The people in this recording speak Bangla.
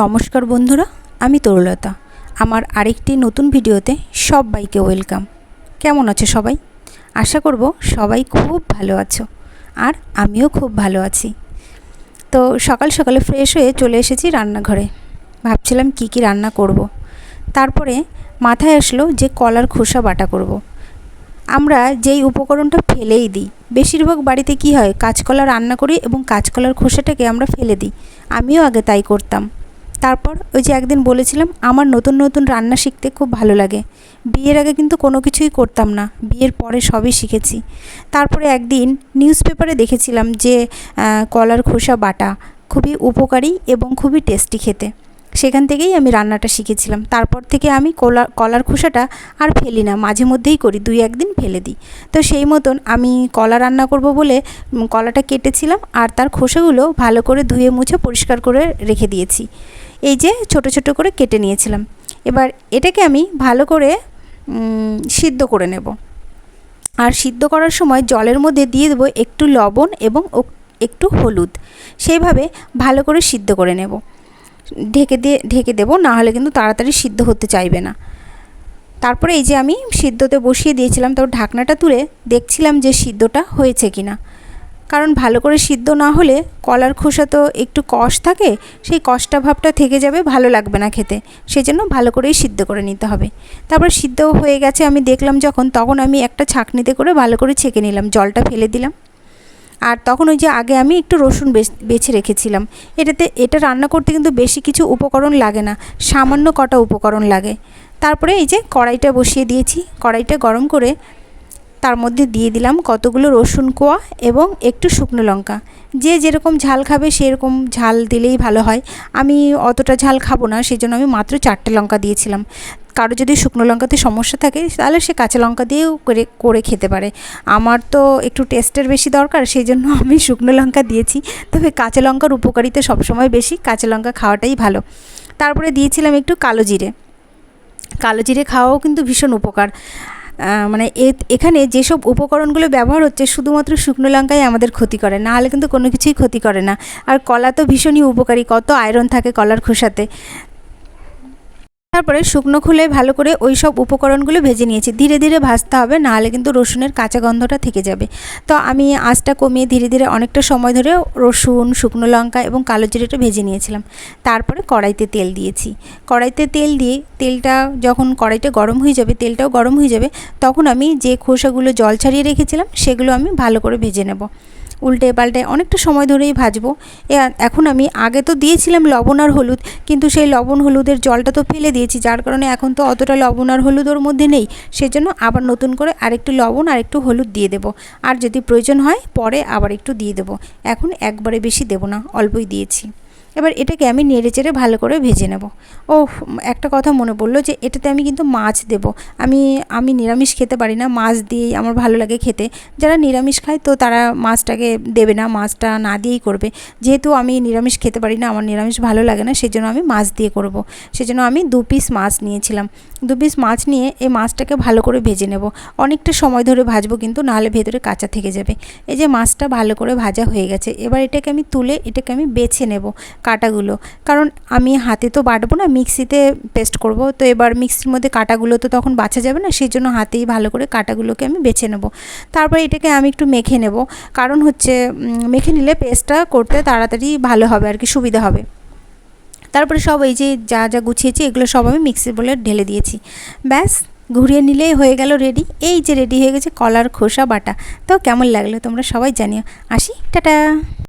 নমস্কার বন্ধুরা, আমি তরুলতা। আমার আরেকটি নতুন ভিডিওতে সবাইকে ওয়েলকাম। কেমন আছো সবাই? আশা করব সবাই খুব ভালো আছো, আর আমিও খুব ভালো আছি। তো সকাল সকালে ফ্রেশ হয়ে চলে এসেছি রান্নাঘরে। ভাবছিলাম কি রান্না করব। তারপরে মাথায় আসলো যে কলার খোসা বাটা করব। আমরা যেই উপকরণটা ফেলেই দিই, বেশিরভাগ বাড়িতে কি হয়, কাঁচকলা রান্না করি এবং কাঁচকলার খোসাটাকে আমরা ফেলে দিই। আমিও আগে তাই করতাম। তারপর ওই যে একদিন বলেছিলাম আমার নতুন নতুন রান্না শিখতে খুব ভালো লাগে। বিয়ের আগে কিন্তু কোনো কিছুই করতাম না, বিয়ের পরে সবই শিখেছি। তারপরে একদিন নিউজ পেপারে দেখেছিলাম যে কলার খোসা বাটা খুবই উপকারী এবং খুবই টেস্টি খেতে। সেখান থেকেই আমি রান্নাটা শিখেছিলাম। তারপর থেকে আমি কলার খোসাটা আর ফেলি না, মাঝে মধ্যেই করি, 2-1 দিন ফেলে দিই। তো সেই মতন আমি কলা রান্না করব বলে কলাটা কেটেছিলাম আর তার খোসাগুলো ভালো করে ধুয়ে মুছে পরিষ্কার করে রেখে দিয়েছি। এই যে ছোট ছোট করে কেটে নিয়েছিলাম। এবার এটাকে আমি ভালো করে সিদ্ধ করে নেব। আর সিদ্ধ করার সময় জলের মধ্যে দিয়ে দেবো একটু লবণ এবং একটু হলুদ। সেইভাবে ভালো করে সিদ্ধ করে নেব। ঢেকে দেবো, না হলে কিন্তু তাড়াতাড়ি সিদ্ধ হতে চাইবে না। তারপরে এই যে আমি সিদ্ধতে বসিয়ে দিয়েছিলাম, তো ঢাকনাটা তুলে দেখছিলাম যে সিদ্ধটা হয়েছে কিনা। কারণ ভালো করে সিদ্ধ না হলে কলার খোসা তো একটু কষ থাকে, সেই কষটা ভাবটা থেকে যাবে, ভালো লাগবে না খেতে। সেজন্য ভালো করেই সিদ্ধ করে নিতে হবে। তারপর সিদ্ধ হয়ে গেছে আমি দেখলাম তখন আমি একটা ছাঁকনিতে করে ভালো করে ছেঁকে নিলাম, জলটা ফেলে দিলাম। আর তখন ওই যে আগে আমি একটু রসুন বেছে রেখেছিলাম। এটা রান্না করতে কিন্তু বেশি কিছু উপকরণ লাগে না, সামান্য কটা উপকরণ লাগে। তারপরে এই যে কড়াইটা বসিয়ে দিয়েছি, কড়াইটা গরম করে তার মধ্যে দিয়ে দিলাম কতগুলো রসুন কোয়া এবং একটু শুকনো লঙ্কা। যে যেরকম ঝাল খাবে সেরকম ঝাল দিলেই ভালো হয়। আমি অতটা ঝাল খাবো না, সেজন্য আমি মাত্র 4টে লঙ্কা দিয়েছিলাম। কারো যদি শুকনো লঙ্কাতে সমস্যা থাকে তাহলে সে কাঁচা লঙ্কা দিয়েও করে খেতে পারে। আমার তো একটু টেস্টের বেশি দরকার, সেই জন্য আমি শুকনো লঙ্কা দিয়েছি। তবে কাঁচা লঙ্কার উপকারিতা সবসময় বেশি, কাঁচা লঙ্কা খাওয়াটাই ভালো। তারপরে দিয়েছিলাম একটু কালো জিরে। কালো জিরে খাওয়াও কিন্তু ভীষণ উপকার। মানে এখানে যেসব উপকরণগুলো ব্যবহার হচ্ছে শুধুমাত্র শুকনো লঙ্কাই আমাদের ক্ষতি করে, না হলে কিন্তু কোনো কিছুই ক্ষতি করে না। আর কলা তো ভীষণই উপকারী, কত আয়রন থাকে কলার খোসাতে। তারপরে শুকনো খুলে ভালো করে ওই সব উপকরণগুলো ভেজে নিয়েছি। ধীরে ধীরে ভাজতে হবে, নাহলে কিন্তু রসুনের কাঁচা গন্ধটা থেকে যাবে। তো আমি আঁচটা কমিয়ে ধীরে ধীরে অনেকটা সময় ধরে রসুন, শুকনো লঙ্কা এবং কালো জিরেটা ভেজে নিয়েছিলাম। তারপরে কড়াইতে তেল দিয়েছি। কড়াইতে তেল দিয়ে তেলটা যখন কড়াইটা গরম হয়ে যাবে, তেলটাও গরম হয়ে যাবে, তখন আমি যে খোসাগুলো জল ছাড়িয়ে রেখেছিলাম সেগুলো আমি ভালো করে ভেজে নেব। উল্টে পাল্টে অনেকটা সময় ধরেই ভাজবো। এখন আমি আগে তো দিয়েছিলাম লবণ আর হলুদ, কিন্তু সেই লবণ হলুদের জলটা তো ফেলে দিয়েছি, যার কারণে এখন তো অতটা লবণ আর হলুদ ওর মধ্যে নেই। সেজন্য আবার নতুন করে আরেকটু লবণ আর একটু হলুদ দিয়ে দেবো। আর যদি প্রয়োজন হয় পরে আবার একটু দিয়ে দেবো। এখন একবারে বেশি দেবো না, অল্পই দিয়েছি। এবার এটাকে আমি নেড়েচেড়ে ভালো করে ভেজে নেব। একটা কথা মনে পড়লো যে এটাতে আমি কিন্তু মাছ দেব। আমি নিরামিষ খেতে পারি না, মাছ দিয়েই আমার ভালো লাগে খেতে। যারা নিরামিষ খায় তো তারা মাছটাকে দেবে না, মাছটা না দিয়েই করবে। যেহেতু আমি নিরামিষ খেতে পারি না, আমার নিরামিষ ভালো লাগে না, সেজন্য আমি মাছ দিয়ে করব। সেজন্য আমি 2 পিস মাছ নিয়েছিলাম। 2 পিস মাছ নিয়ে এই মাছটাকে ভালো করে ভেজে নেব। অনেকটা সময় ধরে ভাজবো, কিন্তু নাহলে ভেতরে কাঁচা থেকে যাবে। এই যে মাছটা ভালো করে ভাজা হয়ে গেছে, এবার এটাকে আমি তুলে এটাকে আমি বেছে নেব কাটাগুলো। কারণ আমি হাতে তো বাটবো না, মিক্সিতে পেস্ট করব। তো এবার মিক্সির মধ্যে কাটাগুলো তো তখন বাছা যাবে না, সেই জন্য হাতেই ভালো করে কাটাগুলোকে আমি বেছে নেব। তারপর এটাকে আমি একটু মেখে নেব, কারণ হচ্ছে মেখে নিলে পেস্টটা করতে তাড়াতাড়ি ভালো হবে আর কি, সুবিধা হবে। তারপরে সব এই যে যা যা গুছিয়েছি এগুলো সব আমি মিক্সির বলে ঢেলে দিয়েছি। ব্যাস, ঘুরিয়ে নিলেই হয়ে গেল রেডি। এই যে রেডি হয়ে গেছে কলার খোসা বাটা। তো কেমন লাগলো তোমরা সবাই জানিও। আসি, টাটা।